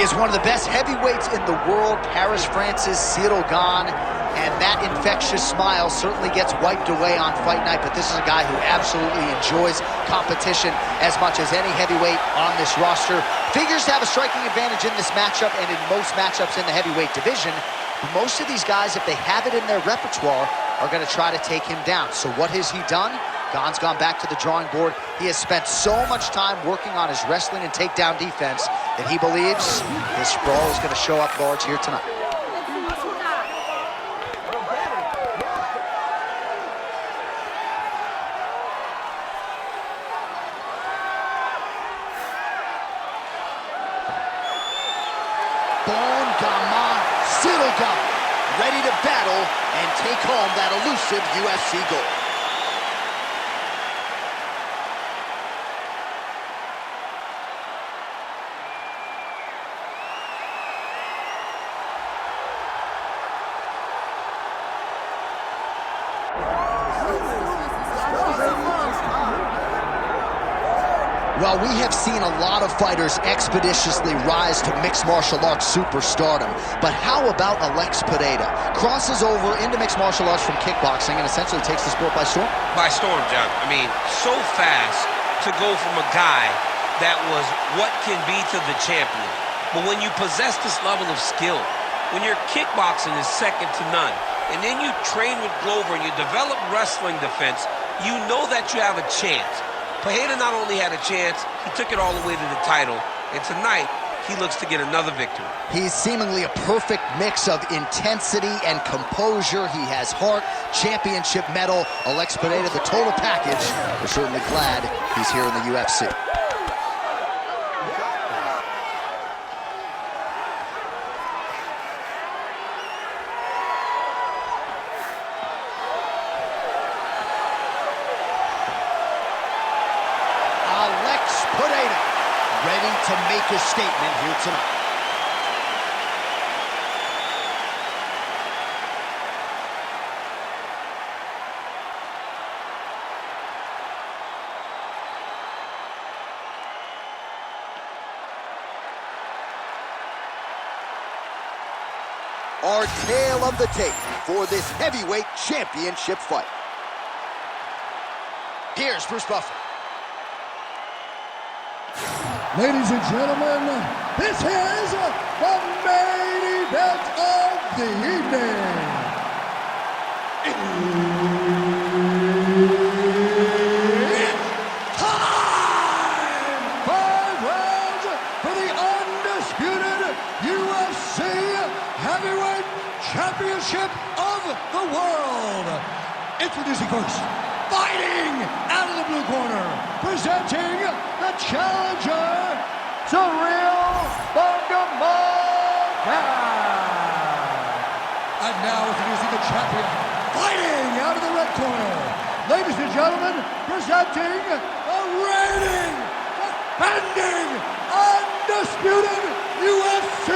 He is one of the best heavyweights in the world, Paris, France's Ciryl Gane, and that infectious smile certainly gets wiped away on fight night, but this is a guy who absolutely enjoys competition as much as any heavyweight on this roster. Figures to have a striking advantage in this matchup and in most matchups in the heavyweight division. Most of these guys, if they have it in their repertoire, are going to try to take him down. So what has he done? Gane's gone back to the drawing board. He has spent so much time working on his wrestling and takedown defense that he believes his sprawl is going to show up large here tonight. Ciryl Gane, ready to battle and take home that elusive UFC gold. Well, we have seen a lot of fighters expeditiously rise to mixed martial arts superstardom. But how about Alex Pereira? Crosses over into mixed martial arts from kickboxing and essentially takes the sport by storm? By storm, John. I mean, so fast to go from a guy that was what can be to the champion. But when you possess this level of skill, when your kickboxing is second to none, and then you train with Glover and you develop wrestling defense, you know that you have a chance. Pereira not only had a chance, he took it all the way to the title, and tonight, he looks to get another victory. He's seemingly a perfect mix of intensity and composure. He has heart, championship medal. Alex Pereira, the total package. We're certainly glad he's here in the UFC. Pereira, ready to make a statement here tonight. Our tale of the tape for this heavyweight championship fight. Here's Bruce Buffer. Ladies and gentlemen, this is the main event of the evening. It's time! 5 rounds for the undisputed UFC Heavyweight Championship of the world. Introducing first, fighting out of the blue corner, presenting the challenger, Ciryl Gane. And now introducing the champion, fighting out of the red corner, ladies and gentlemen, presenting the reigning, defending, undisputed UFC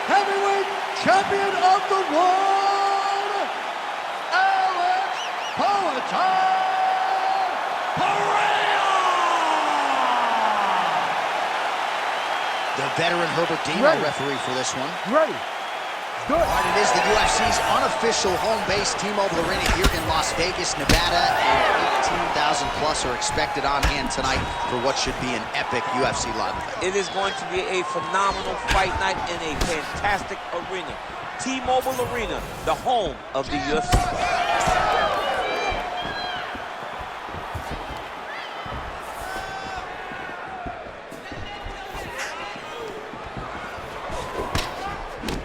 Heavyweight Champion of the world, Pereira! The veteran Herbert Dean, our referee for this one. Ready. Good. All right, it is the UFC's unofficial home base, T-Mobile Arena here in Las Vegas, Nevada, and 18,000 plus are expected on hand tonight for what should be an epic UFC live event. It is going to be a phenomenal fight night in a fantastic arena. T-Mobile Arena, the home of the UFC.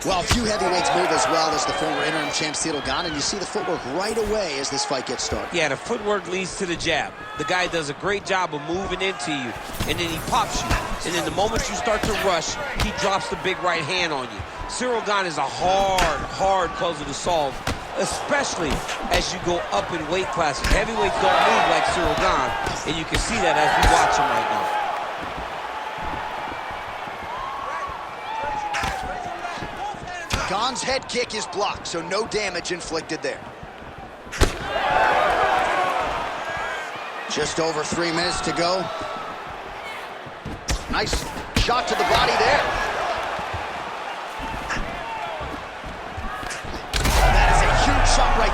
Well, few heavyweights move as well as the former interim champ Ciryl Gane, and you see the footwork right away as this fight gets started. Yeah, the footwork leads to the jab. The guy does a great job of moving into you, and then he pops you. And then the moment you start to rush, he drops the big right hand on you. Ciryl Gane is a hard puzzle to solve, especially as you go up in weight classes. Heavyweights don't move like Ciryl Gane, and you can see that as we watch him right now. Gane's head kick is blocked, so no damage inflicted there. Just over 3 minutes to go. Nice shot to the body there.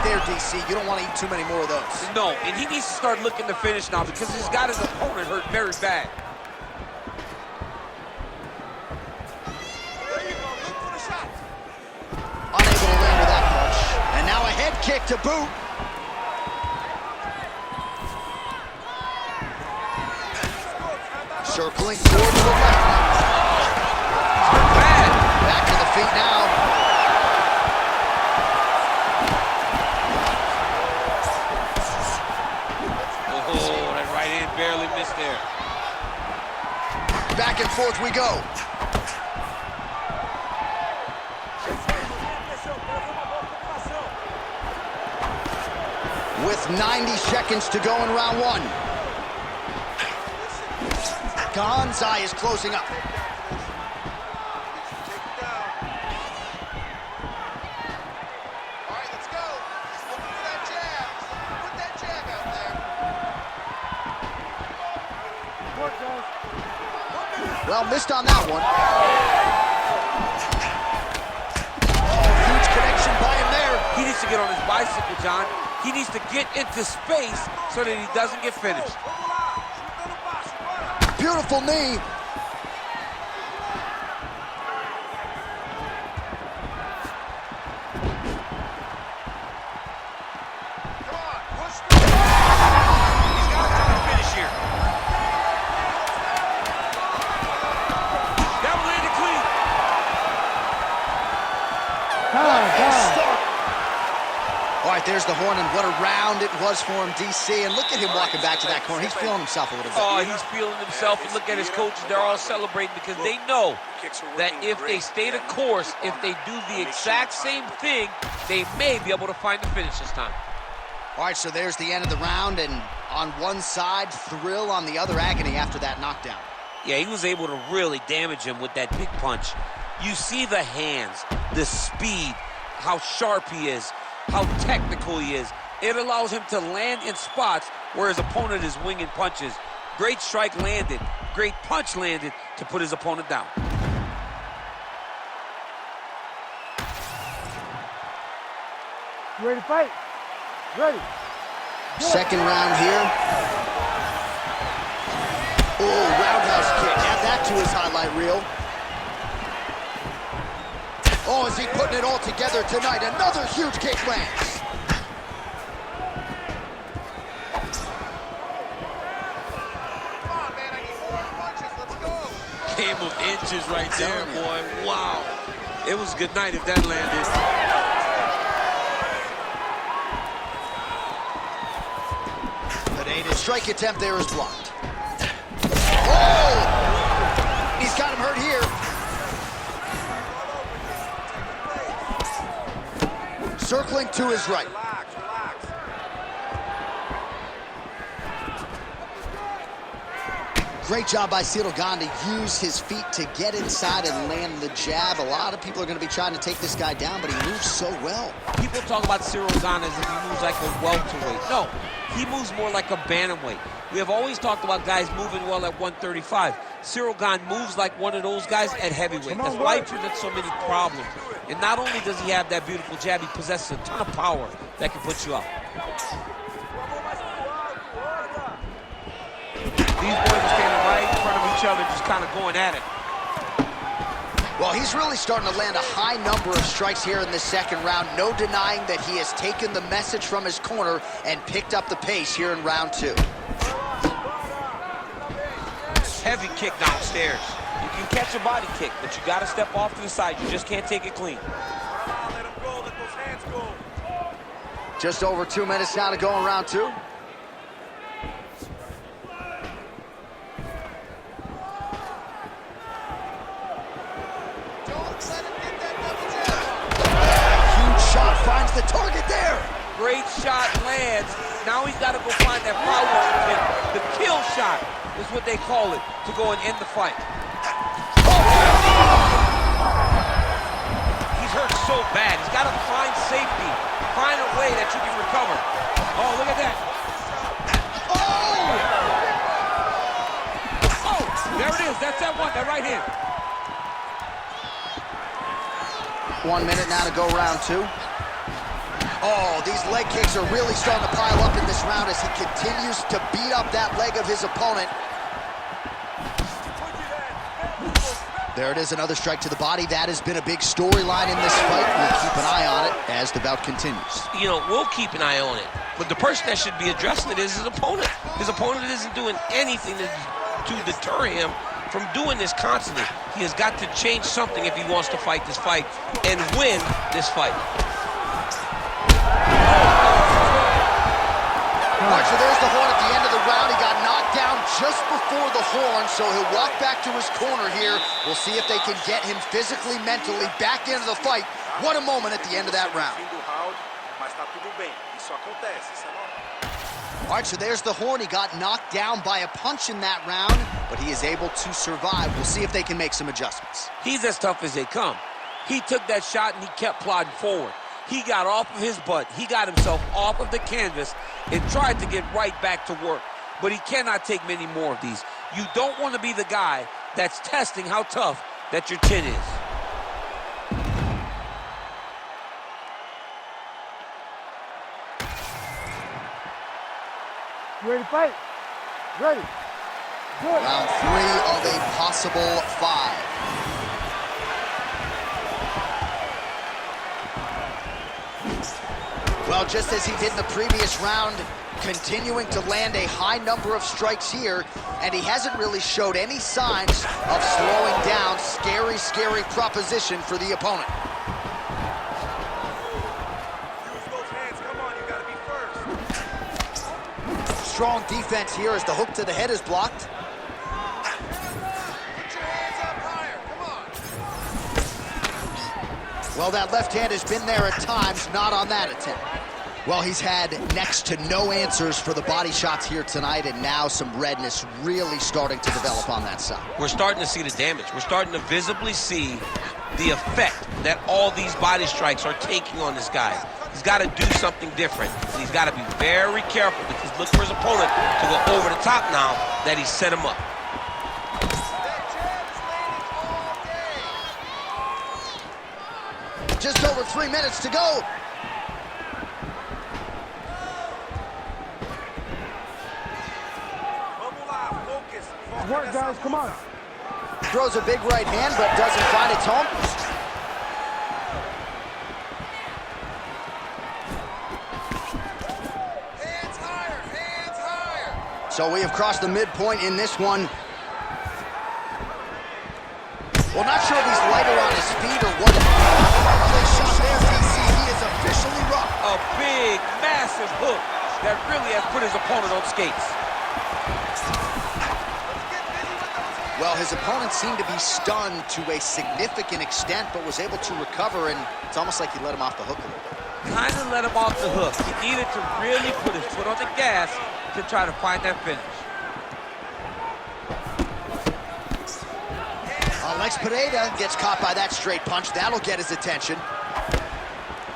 there, DC. You don't want to eat too many more of those. No, and he needs to start looking to finish now because he's got his opponent hurt very bad. Unable to land with that punch. And now a head kick to boot. Circling towards the left. Bad. Back to the feet now. Oh, that right hand barely missed there. Back and forth we go. With 90 seconds to go in round one. Gane's eye is closing up. All right, let's go. He's looking for that jab. He's looking to put that jab out there. Well, missed on that one. Huge connection by him there. He needs to get on his bicycle, John. He needs to get into space so that he doesn't get finished. Beautiful knee. Come on, push. He's got to finish here. That one landed clean. All right, there's the horn, and what a round it was for him, DC. And look at him walking back to that corner. He's feeling himself a little bit. Oh, he's feeling himself, and look at his coaches. They're all celebrating because they know that if they stay the course, if they do the exact same thing, they may be able to find the finish this time. All right, so there's the end of the round, and on one side, thrill, on the other, agony after that knockdown. Yeah, he was able to really damage him with that big punch. You see the hands, the speed, how sharp he is, how technical he is. It allows him to land in spots where his opponent is winging punches. Great strike landed, great punch landed to put his opponent down. You ready to fight? Ready. Second round here. Oh, roundhouse kick. Add that to his highlight reel. Oh, is he putting it all together tonight? Another huge kick lands. Come on, man, I need 4 punches. Let's go. Game of inches right there, boy. Wow. It was good night if that landed. His strike attempt there is blocked. Oh! He's got him hurt here. Circling to his right. Relax, relax. Great job by Ciryl Gane to use his feet to get inside and land the jab. A lot of people are going to be trying to take this guy down, but he moves so well. People talk about Ciryl Gane as if he moves like a welterweight. No, he moves more like a bantamweight. We have always talked about guys moving well at 135. Ciryl Gane moves like one of those guys at heavyweight. That's why he presents so many problems. And not only does he have that beautiful jab, he possesses a ton of power that can put you out. These boys are standing right in front of each other, just kind of going at it. Well, he's really starting to land a high number of strikes here in this second round. No denying that he has taken the message from his corner and picked up the pace here in round 2. Heavy kick downstairs. You can catch a body kick, but you got to step off to the side. You just can't take it clean. Let him go. Let those hands go. Just over 2 minutes now to go in round 2. Finds the target there. Great shot lands. Now he's got to go find that power kick. The kill shot is what they call it, to go and end the fight. He's hurt so bad. He's got to find safety. Find a way that you can recover. Oh, look at that. Oh, there it is. That's that one, that right hand. 1 minute now to go round 2. Oh, these leg kicks are really starting to pile up in this round as he continues to beat up that leg of his opponent. There it is, another strike to the body. That has been a big storyline in this fight. We'll keep an eye on it as the bout continues. You know, we'll keep an eye on it. But the person that should be addressing it is his opponent. His opponent isn't doing anything to deter him from doing this constantly. He has got to change something if he wants to fight this fight and win this fight. All right, so there's the horn at the end of the round. He got knocked down just before the horn, so he'll walk back to his corner here. We'll see if they can get him physically, mentally back into the fight. What a moment at the end of that round. All right, so there's the horn. He got knocked down by a punch in that round, but he is able to survive. We'll see if they can make some adjustments. He's as tough as they come. He took that shot and he kept plodding forward. He got off of his butt. He got himself off of the canvas and tried to get right back to work. But he cannot take many more of these. You don't want to be the guy that's testing how tough that your chin is. You ready to fight? Ready. Good. Round 3 of a possible 5. Well, just as he did in the previous round, continuing to land a high number of strikes here, and he hasn't really showed any signs of slowing down. Scary, scary proposition for the opponent. Use those hands. Come on, you gotta be first. Strong defense here as the hook to the head is blocked. Put your hands up higher. Come on. Well, that left hand has been there at times, not on that attempt. Well, he's had next to no answers for the body shots here tonight, and now some redness really starting to develop on that side. We're starting to see the damage. We're starting to visibly see the effect that all these body strikes are taking on this guy. He's got to do something different. And he's got to be very careful because look for his opponent to go over the top now that he set him up. Just over 3 minutes to go. Work, guys, come on. Throws a big right hand, but doesn't find its home. Hands higher. Hands higher. So we have crossed the midpoint in this one. Well, not sure if he's lighter on his feet or what. Quick shot there, DC. He is officially rough. A big, massive hook that really has put his opponent on skates. Well, his opponent seemed to be stunned to a significant extent, but was able to recover, and it's almost like he let him off the hook a little bit. Kind of let him off the hook. He needed to really put his foot on the gas to try to find that finish. Alex Pereira gets caught by that straight punch. That'll get his attention.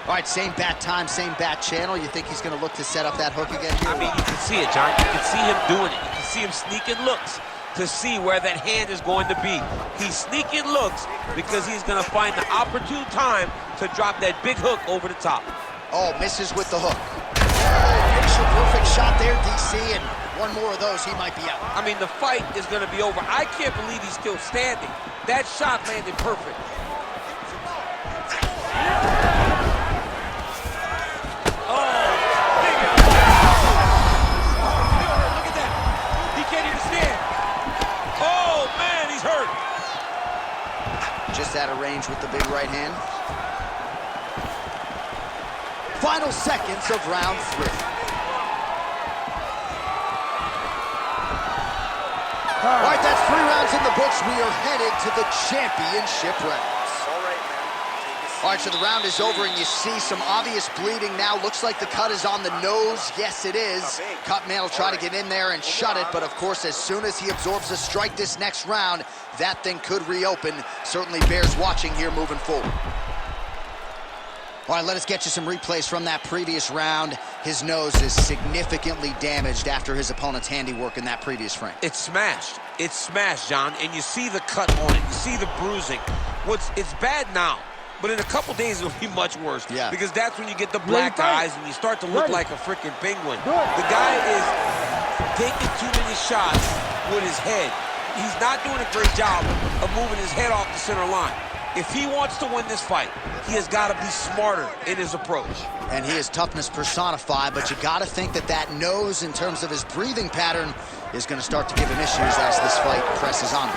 All right, same bat time, same bat channel. You think he's going to look to set up that hook again here? I mean, you can see it, John. You can see him doing it. You can see him sneaking looks to see where that hand is going to be. He's sneaking looks because he's going to find the opportune time to drop that big hook over the top. Oh, misses with the hook. Picture perfect shot there, DC, and one more of those, he might be out. I mean, the fight is going to be over. I can't believe he's still standing. That shot landed perfect. Just out of range with the big right hand. Final seconds of round 3. All right, that's 3 rounds in the books. We are headed to the championship rounds. All right, so the round is over, and you see some obvious bleeding now. Looks like the cut is on the nose. Yes, it is. Cutman will try to get in there and shut it, but of course, as soon as he absorbs a strike this next round, that thing could reopen. Certainly bears watching here moving forward. All right, let us get you some replays from that previous round. His nose is significantly damaged after his opponent's handiwork in that previous frame. It's smashed. It's smashed, John, and you see the cut on it. You see the bruising. It's bad now. But in a couple days, it'll be much worse. Yeah. Because that's when you get the black eyes and you start to look like a freaking penguin. The guy is taking too many shots with his head. He's not doing a great job of moving his head off the center line. If he wants to win this fight, he has got to be smarter in his approach. And he is toughness personified, but you got to think that that nose, in terms of his breathing pattern, is going to start to give him issues as this fight presses on.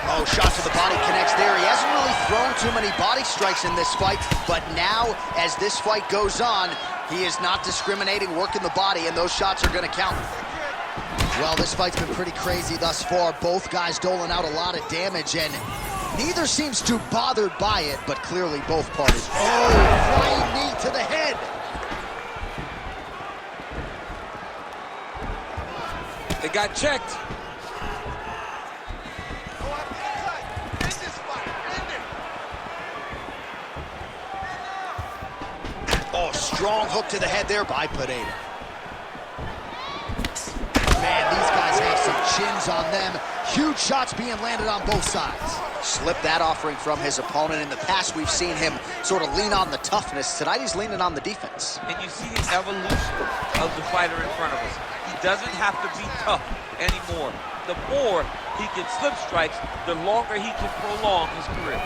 Oh, shot to the body connects there. He hasn't really thrown too many body strikes in this fight, but now, as this fight goes on, he is not discriminating, working the body, and those shots are going to count. Well, this fight's been pretty crazy thus far. Both guys doling out a lot of damage, and neither seems too bothered by it, but clearly both parties. Oh, flying knee to the head. They got checked. Go after the cut. End this fight. End it. Oh, strong hook to the head there by Pereira. Man, these guys have some chins on them. Huge shots being landed on both sides. Slipped that offering from his opponent. In the past, we've seen him sort of lean on the toughness. Tonight, he's leaning on the defense. And you see the evolution of the fighter in front of us. He doesn't have to be tough anymore. The more he can slip strikes, the longer he can prolong his career.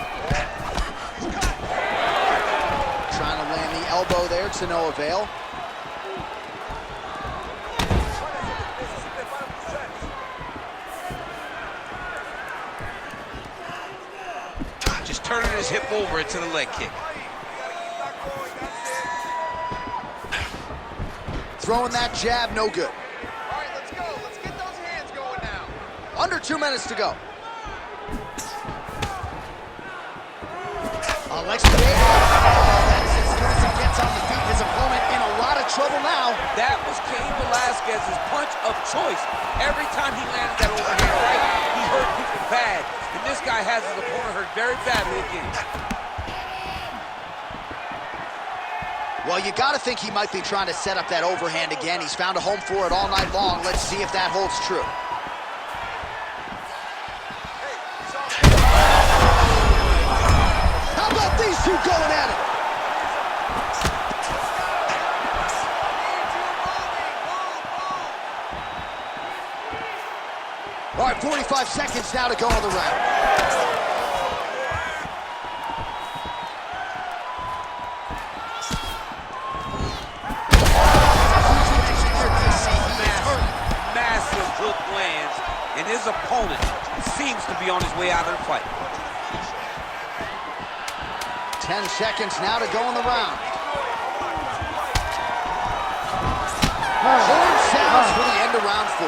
Trying to land the elbow there to no avail. Just turning his hip over into the leg kick. Throwing that jab, no good. All right, let's go. Let's get those hands going now. Under 2 minutes to go. Alex Pereira. That's as good as he gets on the feet. His opponent in a lot of trouble now. That was Cain Velasquez's punch of choice. Every time he landed that overhand right, he hurt people bad. And this guy has his opponent hurt very badly again. Well, you got to think he might be trying to set up that overhand again. He's found a home for it all night long. Let's see if that holds true. How about these two going at it? All right, 45 seconds now to go on the round. Massive hook lands, and his opponent seems to be on his way out of the fight. 10 seconds now to go in the round. Horn sounds for the end of round 4.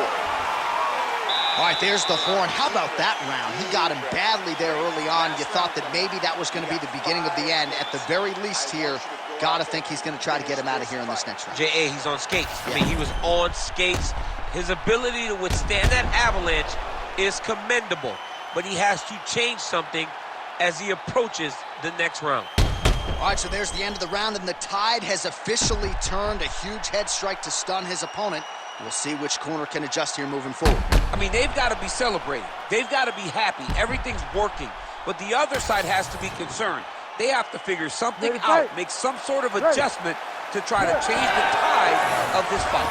All right, there's the horn. How about that round? He got him badly there early on. You thought that maybe that was going to be the beginning of the end. At the very least here, got to think he's going to try to get him out of here in this next round. J.A., he's on skates. Yeah. I mean, he was on skates. His ability to withstand that avalanche is commendable, but he has to change something as he approaches the next round. All right, so there's the end of the round, and the tide has officially turned. A huge head strike to stun his opponent. We'll see which corner can adjust here moving forward. I mean, they've got to be celebrating. They've got to be happy. Everything's working. But the other side has to be concerned. They have to figure something out, make some sort of adjustment to try to change the tide of this fight.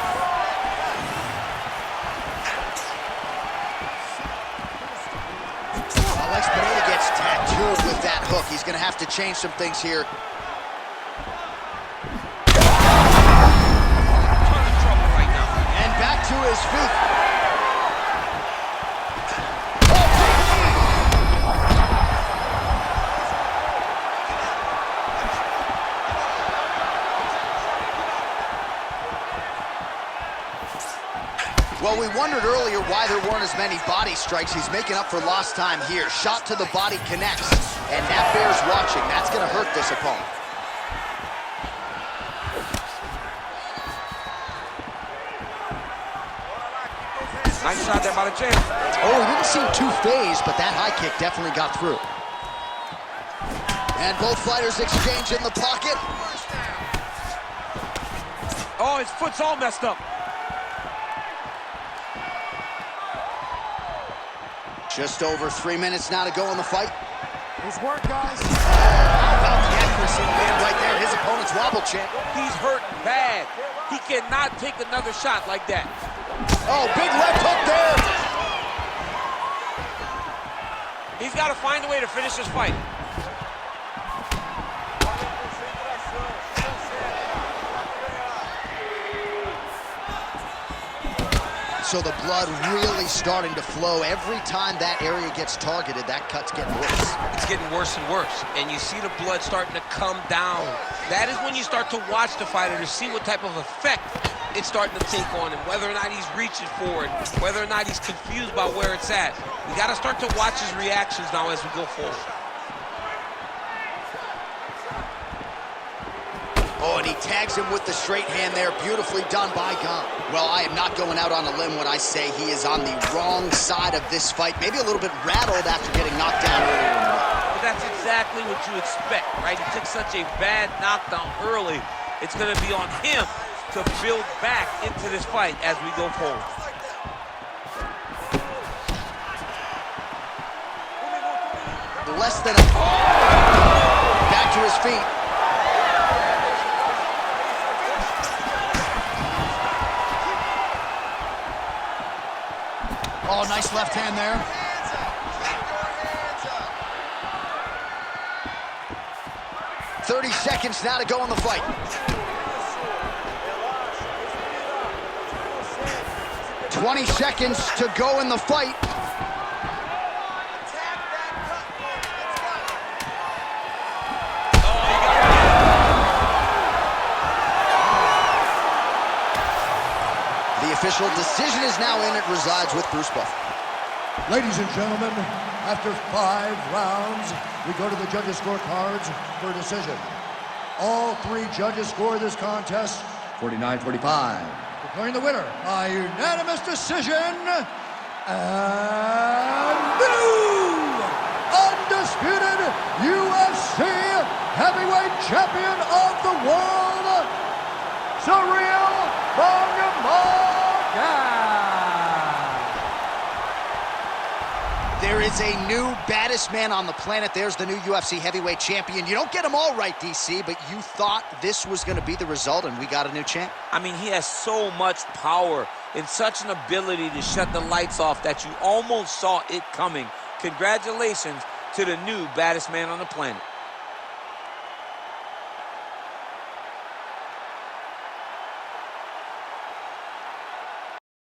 Alex Pereira gets tattooed with that hook. He's going to have to change some things here. Ton of trouble right now. And back to his feet. Well, we wondered earlier why there weren't as many body strikes. He's making up for lost time here. Shot to the body connects, and that bears watching. That's going to hurt this opponent. Nice shot there by the champ. Oh, he didn't seem too phased, but that high kick definitely got through. And both fighters exchange in the pocket. Oh, his foot's all messed up. Just over 3 minutes now to go in the fight. Nice work, guys. How about champ. He's hurt bad. He cannot take another shot like that. Oh, big left hook there. He's got to find a way to finish this fight. So the blood really starting to flow. Every time that area gets targeted, that cut's getting worse. It's getting worse and worse. And you see the blood starting to come down. That is when you start to watch the fighter to see what type of effect it's starting to take on him, whether or not he's reaching for it, whether or not he's confused by where it's at. We got to start to watch his reactions now as we go forward. Oh, and he tags him with the straight hand there. Beautifully done by Gane. Well, I am not going out on a limb when I say he is on the wrong side of this fight. Maybe a little bit rattled after getting knocked down earlier in the fight. But that's exactly what you expect, right? He took such a bad knockdown early. It's going to be on him to build back into this fight as we go forward. Less than a... Back to his feet. Oh, nice left hand there. Hands up. Keep your hands up. 30 seconds now to go in the fight. 20 seconds to go in the fight. Attack that cut point. Let's go. The official decision is now in. It resides with Bruce Buffer. Ladies and gentlemen, after 5 rounds, we go to the judges' scorecards for a decision. All 3 judges score this contest 49-45. Declaring the winner by unanimous decision, and new undisputed UFC heavyweight champion of the world, Ciryl Gane. There is a new baddest man on the planet. There's the new UFC heavyweight champion. You don't get them all right, DC, but you thought this was going to be the result, and we got a new champ. I mean, he has so much power and such an ability to shut the lights off that you almost saw it coming. Congratulations to the new baddest man on the planet.